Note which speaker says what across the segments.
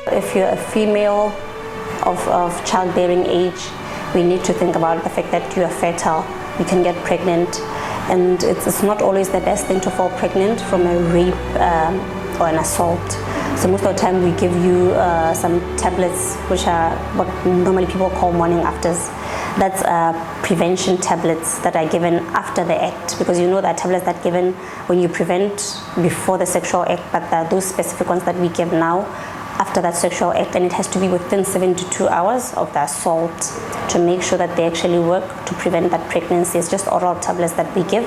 Speaker 1: If you're a female of childbearing age, we need to think about the fact that you are fertile. You can get pregnant, and it's not always the best thing to fall pregnant from a rape or an assault. So most of the time we give you some tablets, which are what normally people call morning afters. That's prevention tablets that are given after the act, because you know that tablets that are given when you prevent before the sexual act, but there are those specific ones that we give now after that sexual act, and it has to be within 72 hours of the assault to make sure that they actually work to prevent that pregnancy. It's just oral tablets that we give.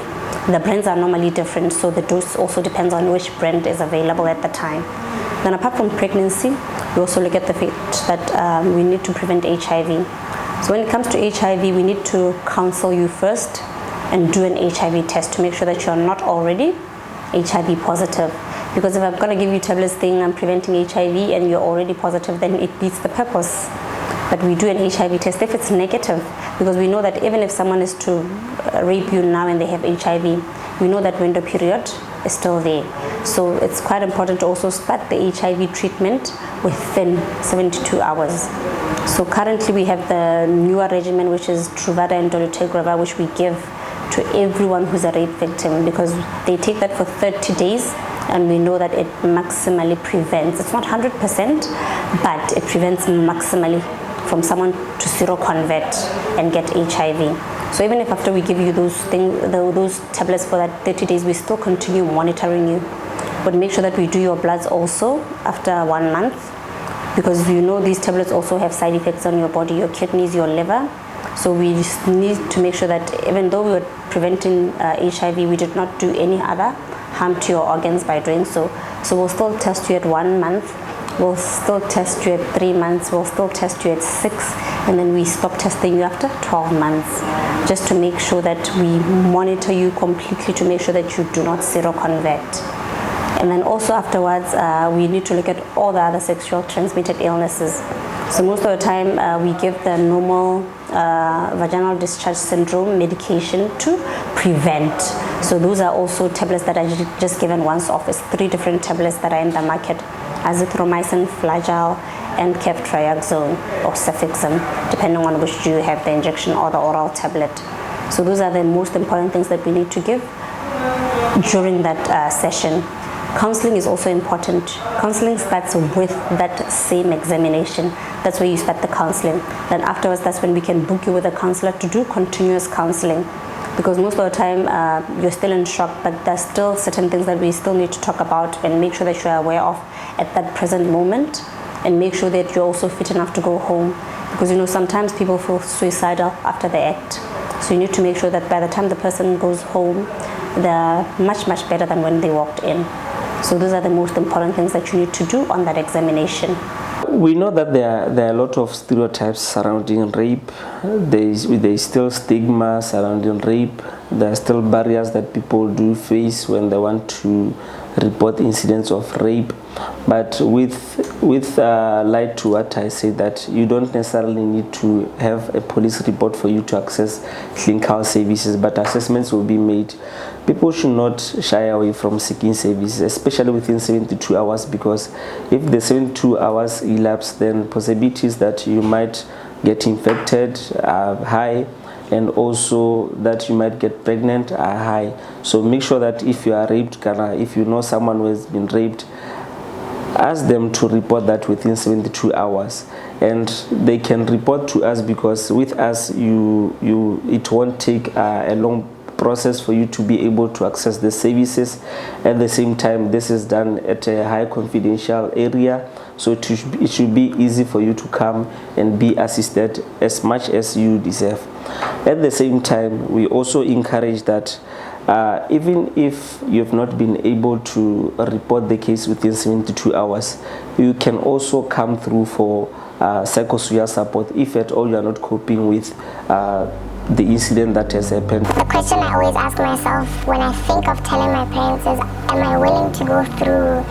Speaker 1: The brands are normally different, so the dose also depends on which brand is available at the time. Then apart from pregnancy, we also look at the fact that we need to prevent HIV. So when it comes to HIV, we need to counsel you first and do an HIV test to make sure that you're not already HIV positive. Because if I'm going to give you tablets saying I'm preventing HIV and you're already positive, then it beats the purpose. But we do an HIV test if it's negative, because we know that even if someone is to rape you now and they have HIV, we know that window period is still there. So it's quite important to also start the HIV treatment within 72 hours. So currently we have the newer regimen, which is Truvada and dolutegravir, which we give to everyone who's a rape victim, because they take that for 30 days, and we know that it maximally prevents. It's not 100%, but it prevents maximally from someone to seroconvert and get HIV. So even if after we give you those tablets for that 30 days, we still continue monitoring you. But make sure that we do your bloods also after 1 month, because you know these tablets also have side effects on your body, your kidneys, your liver. So we just need to make sure that even though we were preventing HIV, we did not do any other harm to your organs by doing so. So we'll still test you at 1 month, we'll still test you at 3 months, we'll still test you at 6, and then we stop testing you after 12 months, just to make sure that we monitor you completely to make sure that you do not seroconvert. And then also afterwards, we need to look at all the other sexual transmitted illnesses. So most of the time we give the normal vaginal discharge syndrome medication to prevent. So those are also tablets that are just given once off. It's 3 different tablets that are in the market: azithromycin, flagyl, and ceftriaxone or cefixime, depending on which you have, the injection or the oral tablet. So those are the most important things that we need to give during that session. Counseling is also important. Counseling starts with that same examination. That's where you start the counseling. Then afterwards, that's when we can book you with a counselor to do continuous counseling. Because most of the time, you're still in shock, but there's still certain things that we still need to talk about and make sure that you're aware of at that present moment, and make sure that you're also fit enough to go home. Because you know, sometimes people feel suicidal after the act. So you need to make sure that by the time the person goes home, they're much, much better than when they walked in. So those are the most important things that you need to do on that examination.
Speaker 2: We know that there are a lot of stereotypes surrounding rape. There is still stigma surrounding rape. There are still barriers that people do face when they want to report incidents of rape. But with light to what I say, that you don't necessarily need to have a police report for you to access clinical services, but assessments will be made. People should not shy away from seeking services, especially within 72 hours, because if the 72 hours elapse, then possibilities that you might get infected are high, and also that you might get pregnant are high. So make sure that if you are raped, if you know someone who has been raped, ask them to report that within 72 hours. And they can report to us, because with us it won't take a long process for you to be able to access the services. At the same time, this is done at a high confidential area, so it should be easy for you to come and be assisted as much as you deserve. At the same time, we also encourage that even if you've not been able to report the case within 72 hours, you can also come through for psychosocial support if at all you are not coping with the incident that has happened.
Speaker 3: The question I always ask myself when I think of telling my parents is, am I willing to go through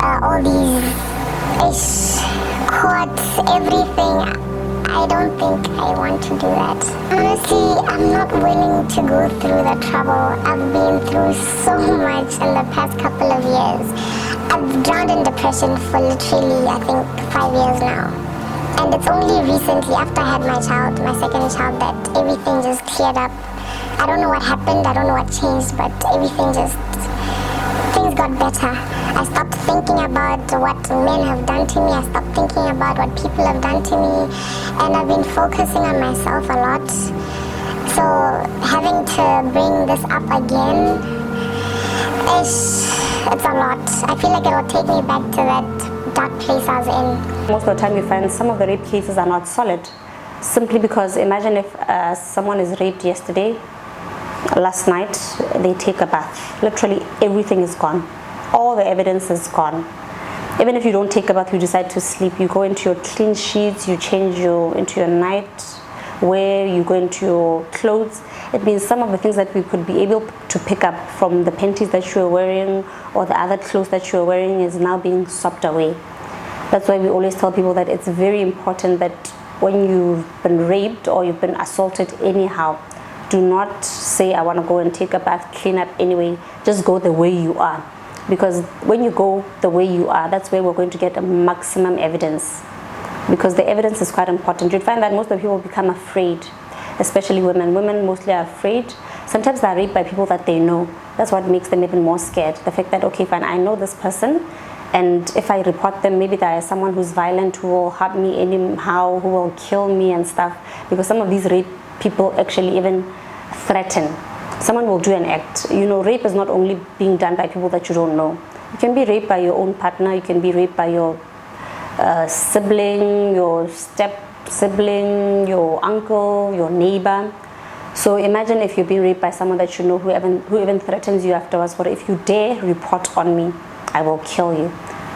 Speaker 3: all these courts, everything? I don't think I want to do that. Honestly, I'm not willing to go through the trouble. I've been through so much in the past couple of years. I've drowned in depression for literally, I think, 5 years now. And it's only recently, after I had my second child, that everything just cleared up. I don't know what happened, I don't know what changed, but things got better. I stopped thinking about what men have done to me. I stopped thinking about what people have done to me. And I've been focusing on myself a lot. So having to bring this up again, it's a lot. I feel like it will take me back to that dark place I was in.
Speaker 1: Most of the time you find some of the rape cases are not solid. Simply because imagine if someone is raped yesterday, last night they take a bath. Literally everything is gone. All the evidence is gone. Even if you don't take a bath, you decide to sleep, you go into your clean sheets, you change into your night wear, you go into your clothes. It means some of the things that we could be able to pick up from the panties that you were wearing or the other clothes that you were wearing is now being swept away. That's why we always tell people that it's very important that when you've been raped or you've been assaulted anyhow, do not say, I want to go and take a bath, clean up anyway. Just go the way you are. Because when you go the way you are, that's where we're going to get a maximum evidence. Because the evidence is quite important. You'd find that most of the people become afraid, especially women. Women mostly are afraid. Sometimes they're raped by people that they know. That's what makes them even more scared. The fact that, okay, fine, I know this person, and if I report them, maybe there is someone who's violent, who will hurt me anyhow, who will kill me and stuff. Because some of these rape people actually even threaten. Someone will do an act. You know, rape is not only being done by people that you don't know. You can be raped by your own partner, you can be raped by your sibling, your step sibling, your uncle, your neighbor. So imagine if you're being raped by someone that you know who even threatens you afterwards, for if you dare report on me, I will kill you.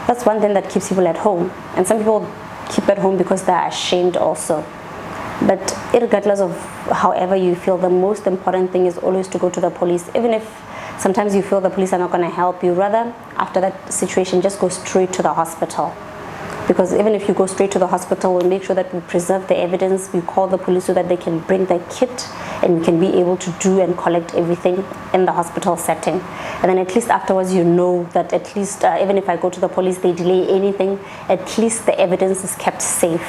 Speaker 1: That's one thing that keeps people at home. And some people keep at home because they're ashamed also. But regardless of however you feel, the most important thing is always to go to the police. Even if sometimes you feel the police are not going to help you, rather after that situation just go straight to the hospital. Because even if you go straight to the hospital, we'll make sure that we preserve the evidence, we call the police so that they can bring the kit and we can be able to do and collect everything in the hospital setting. And then at least afterwards you know that at least even if I go to the police, they delay anything, at least the evidence is kept safe.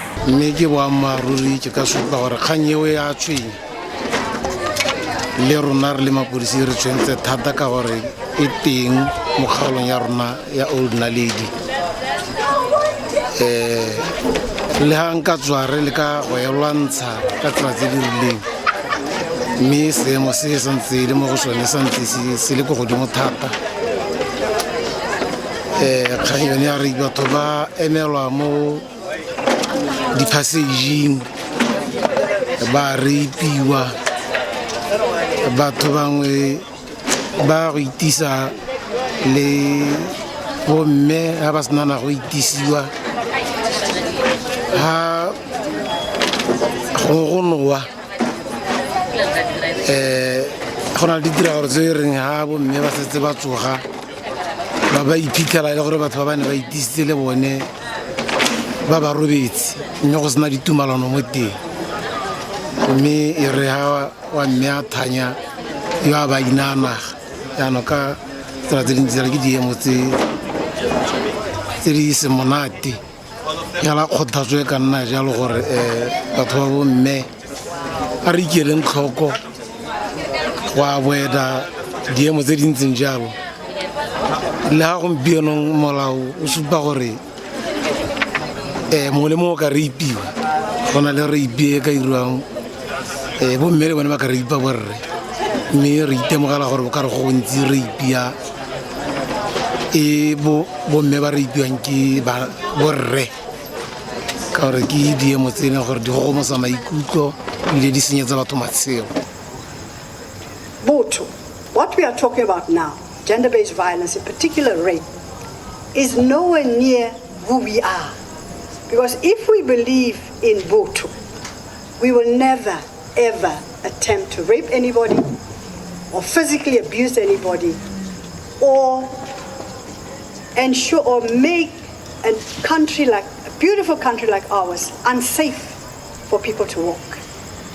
Speaker 4: Le hang ka tsware le ka go ya lwantsha ka tsela tse di rileng mme seemo se santse le mo go sone santse se le go godimo thata kgang yone ya re batho ba emelwa mo di-passageng ba reipiwa batho bangwe ba go itisa le bomme ga ba senana go itisiwa ha go nowa go na le ditiragalo tse reng ha bomme ba setse ba tsoga ba iphitlhela le gore batho ba bane ba itisitse le bone ba ba robetse mme go sena ditumalano mo teng mme e re ha wa mme a thanya yo a ba inanaga yaanong ka tsela tse dintsi ke diemo tse di se monate ya la kgothatso e ka nna jalo gore batho ba bomme a re ikeleng tlhoko go avoida diemo tse di ntseng jalo le ga gompienong molao o supa gore mongwe le mongwe o ka reipiwa go na le reipi e ka iriwang bomme le bone ba ka reipa borre mme re itemogela gore bo ka re go ntsi reipi ya bomme ba reipiwang ke borre ka gore ke diemo tse e leng gore di gogomosa maikutlo ebile di senyetsa batho matshelo.
Speaker 5: Botho, what we are talking about now, gender-based violence, in particular rape, is nowhere near who we are. Because if we believe in Botho, we will never, ever attempt to rape anybody or physically abuse anybody or ensure or make a beautiful country like ours unsafe for people to walk,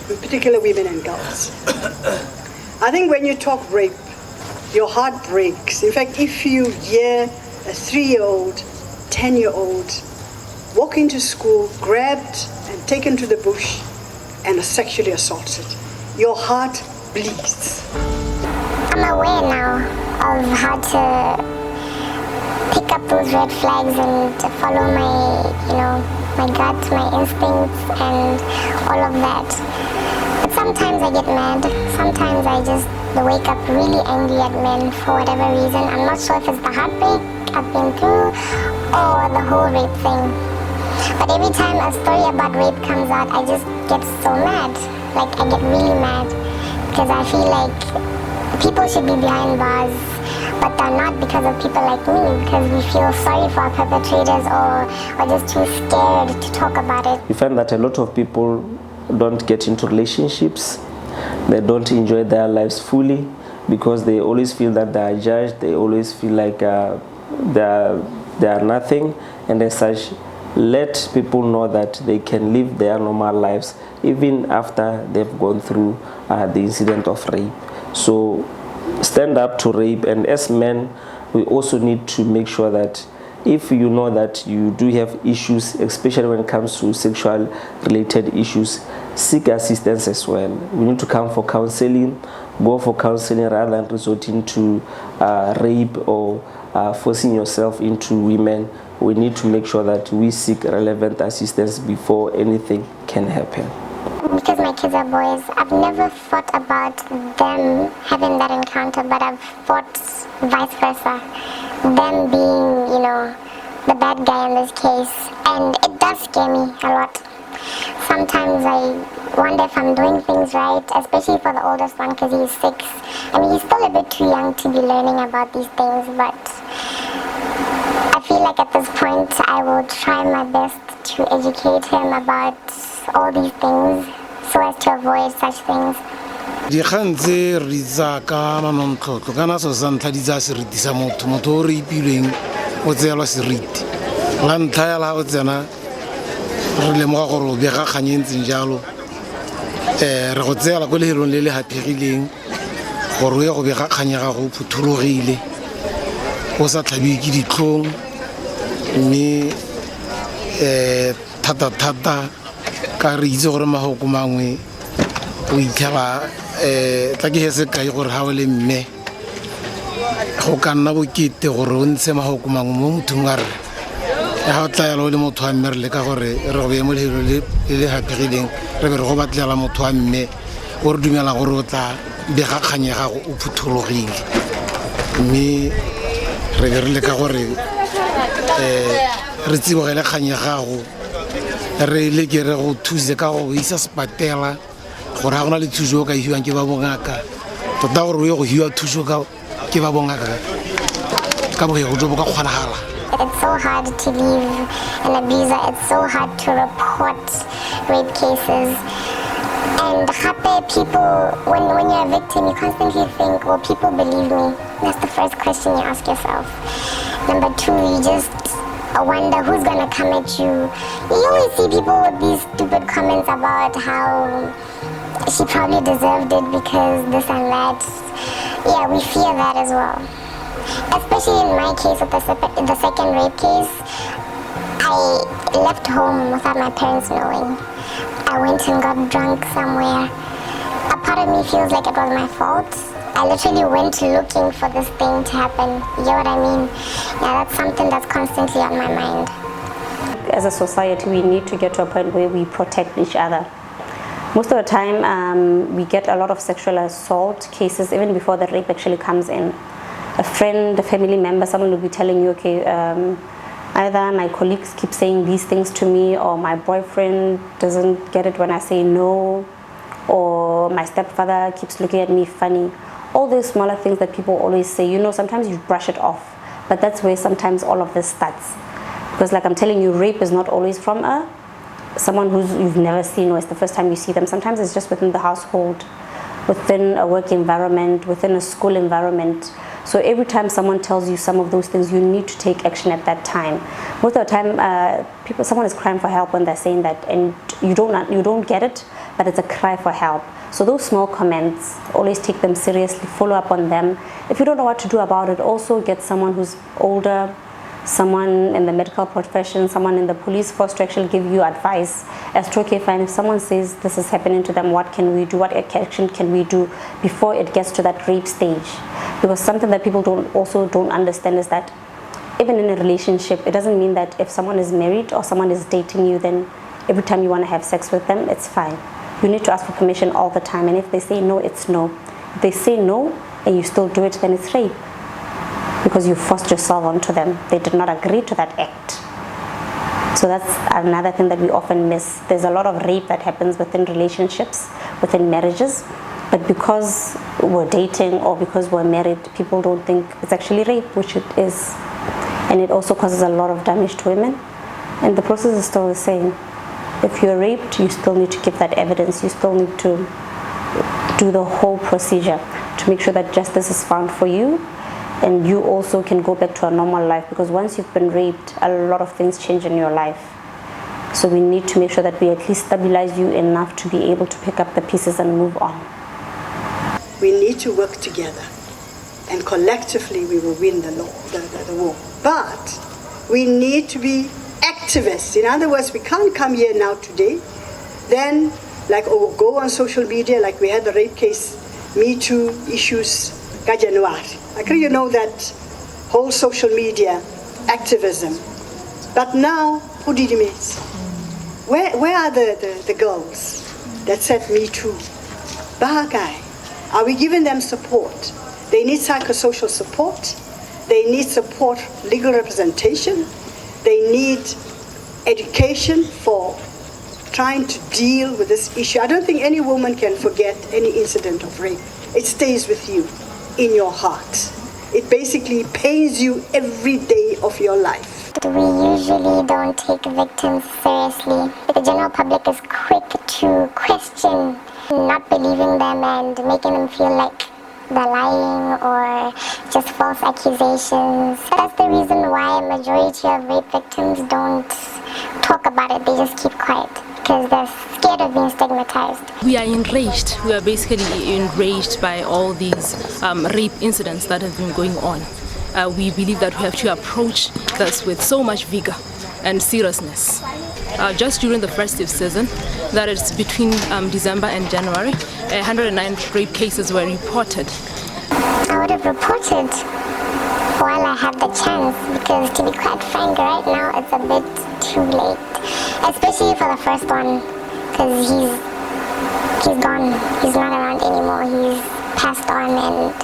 Speaker 5: in particular women and girls. I think when you talk rape, your heart breaks. In fact, if you hear a 3-year-old, 10-year-old, walking to school, grabbed and taken to the bush and are sexually assaulted. Your heart bleeds.
Speaker 3: I'm aware now of how to pick up those red flags and to follow my gut, my instincts, and all of that. But sometimes I get mad. Sometimes I just wake up really angry at men for whatever reason. I'm not sure if it's the heartbreak I've been through or the whole rape thing. But every time a story about rape comes out, I just get so mad. Like, I get really mad because I feel like people should be behind bars, but they're not because of people like me, because we feel sorry for our perpetrators or just too scared to talk about it.
Speaker 2: You find that a lot of people don't get into relationships. They don't enjoy their lives fully because they always feel that they are judged. They always feel like they are nothing, and as such, let people know that they can live their normal lives even after they've gone through the incident of rape. So stand up to rape, and as men, we also need to make sure that if you know that you do have issues, especially when it comes to sexual related issues, seek assistance as well. We need to come for counseling, go for counseling rather than resorting to rape or forcing yourself into women. We need to make sure that we seek relevant assistance before anything can happen.
Speaker 3: Because my kids are boys, I've never thought about them having that encounter, but I've thought vice versa. Them being, the bad guy in this case. And it does scare me a lot. Sometimes I wonder if I'm doing things right, especially for the oldest one because he's 6. I mean, he's still a bit too young to be learning about these things, but I feel like at this point I will try my best to educate him about all these things so as to avoid such things.
Speaker 4: dikgang tse re itsa ka manontlhotlho kana so sa ntlha di tsa seriti sa motho o re ipilweng o tseelwa seriti la ntlha ya la o tsena re lemoga gore o bega kgang e ntseng jalo re go tseela ko lehelong le le hategileng gore o ye go bega kgang ya gago o phuthulogile o sa tlhabiwe ke ditlhong mme thata ka re itse gore mahoko mangwe o itlhela tla ke hese kae gore ha o le mme go ka nna bokete gore o ntshe mahoko mangwe mo mothong a re ha o tla yalo le motho wa mme re le ka gore re go be mo lehelo le hategileng re be re go batlela motho wa mme o re dumela gore o tla bega kgang ya gago o phuthulogile mme re be re le ka gore re tsibogele kgang ya gago re le ke re go thuse ka go isa sepatela gore ga gona le thuso o ka hiwang ke ba bongaka tota gore o ye go hiwa thuso ke ba bongaka ka bogego jo bo ka kgonagala.
Speaker 3: It's so hard to leave an abuser. It's so hard to report rape cases. And people, when you're a victim, you constantly think, will people believe me? That's the first question you ask yourself. Number 2, you just wonder who's gonna come at you. You always see people with these stupid comments about how she probably deserved it because this and that. Yeah, we fear that as well. Especially in my case with the second rape case, I left home without my parents knowing. I went and got drunk somewhere. A part of me feels like it was my fault. I literally went looking for this thing to happen. You know what I mean? Yeah, that's something that's constantly on my mind.
Speaker 1: As a society, we need to get to a point where we protect each other. Most of the time, we get a lot of sexual assault cases even before the rape actually comes in. A friend, a family member, someone will be telling you, okay, either my colleagues keep saying these things to me, or my boyfriend doesn't get it when I say no, or my stepfather keeps looking at me funny. All those smaller things that people always say, sometimes you brush it off, but that's where sometimes all of this starts. Because like I'm telling you, rape is not always from someone who you've never seen or it's the first time you see them. Sometimes it's just within the household, within a work environment, within a school environment. So every time someone tells you some of those things, you need to take action at that time. Most of the time, someone is crying for help when they're saying that, and you don't get it, but it's a cry for help. So those small comments, always take them seriously, follow up on them. If you don't know what to do about it, also get someone who's older, someone in the medical profession, someone in the police force to actually give you advice as to, okay, fine, if someone says this is happening to them, what can we do? What action can we do before it gets to that rape stage? Because something that people don't understand is that even in a relationship, it doesn't mean that if someone is married or someone is dating you, then every time you want to have sex with them, it's fine. You need to ask for permission all the time, and if they say no, it's no. If they say no and you still do it, then it's rape, because you forced yourself onto them. They did not agree to that act. So that's another thing that we often miss. There's a lot of rape that happens within relationships, within marriages, but because we're dating or because we're married, people don't think it's actually rape, which it is. And it also causes a lot of damage to women. And the process is still the same. If you're raped, you still need to give that evidence. You still need to do the whole procedure to make sure that justice is found for you, and you also can go back to a normal life, because once you've been raped, a lot of things change in your life. So we need to make sure that we at least stabilize you enough to be able to pick up the pieces and move on.
Speaker 5: We need to work together, and collectively we will win the war. But we need to be activists. In other words, we can't come here now today, then go on social media like we had the rape case, Me Too issues, January. You know that whole social media activism. But now, who did you miss? Where are the girls that said Me Too? Bahagai. Are we giving them support? They need psychosocial support. They need support, legal representation. They need education for trying to deal with this issue. I don't think any woman can forget any incident of rape. It stays with you in your heart. It basically pains you every day of your life.
Speaker 3: We usually don't take victims seriously. The general public is quick to question, not believing them and making them feel like they're lying or just false accusations. That's the reason why a majority of rape victims don't talk about it. They just keep quiet because they're scared of being stigmatized.
Speaker 6: We are enraged. We are basically enraged by all these rape incidents that have been going on. We believe that we have to approach this with so much vigor and seriousness. Just during the festive season, that is between December and January, 109 rape cases were reported.
Speaker 3: I would have reported while I had the chance, because to be quite frank, right now it's a bit too late, especially for the first one, because he's gone, he's not around anymore, he's passed on, and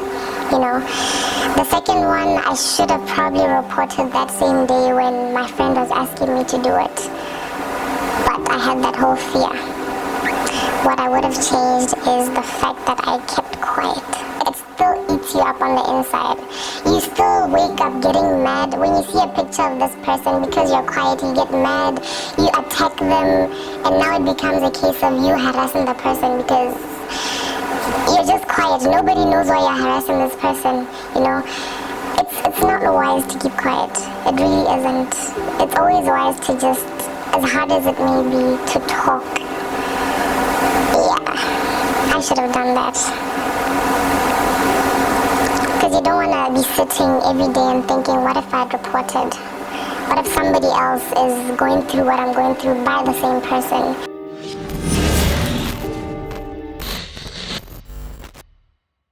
Speaker 3: the second one I should have probably reported that same day when my friend was asking me to do it, but I had that whole fear. What I would have changed is the fact that I kept quiet. It still eats you up on the inside. You still wake up getting mad when you see a picture of this person. Because you're quiet, you get mad, you attack them, and now it becomes a case of you harassing the person because you're just quiet. Nobody knows why you're harassing this person, It's not wise to keep quiet. It really isn't. It's always wise to just, as hard as it may be, to talk. Yeah, I should have done that. Because you don't want to be sitting every day and thinking, what if I'd reported? What if somebody else is going through what I'm going through by the same person?